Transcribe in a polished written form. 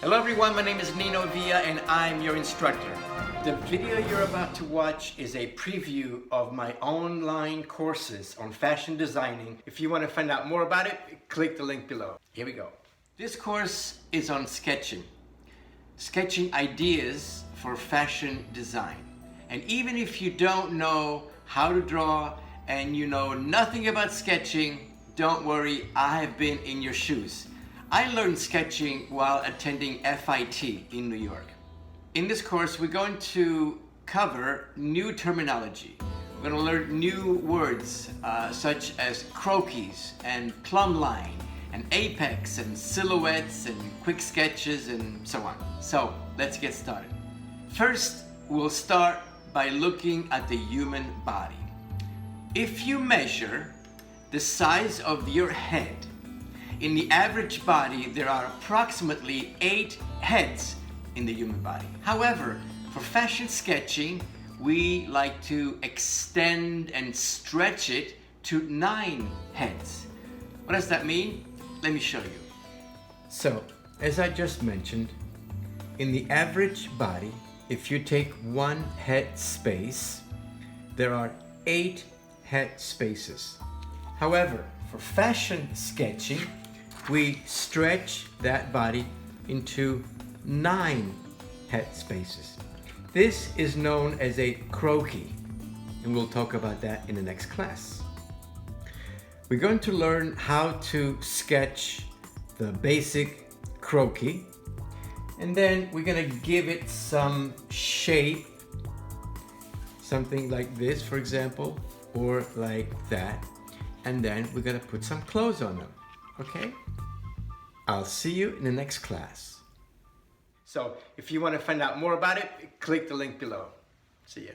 Hello everyone, my name is Nino and I'm your instructor. The video you're about to watch is a preview of my online courses on fashion designing. If you want to find out more about it, click the link below. Here we go. This course is on sketching. Sketching ideas for fashion design. And even if you don't know how to draw and you know nothing about sketching, don't worry, I have been in your shoes. I learned sketching while attending FIT in New York. In this course, we're going to cover new terminology. We're going to learn new words such as croquis and plumb line and apex and silhouettes and quick sketches and so on. So let's get started. First, we'll start by looking at the human body. If you measure the size of your head, in the average body, there are approximately 8 heads in the human body. However, for fashion sketching, we like to extend and stretch it to 9 heads. What does that mean? Let me show you. So, as I just mentioned, in the average body, if you take 1 head space, there are 8 head spaces. However, for fashion sketching, we stretch that body into 9 head spaces. This is known as a croquis, and we'll talk about that in the next class. We're going to learn how to sketch the basic croquis, and then we're going to give it some shape, something like this, for example, or like that, and then we're going to put some clothes on them. Okay? I'll see you in the next class. So, if you want to find out more about it, click the link below. See ya.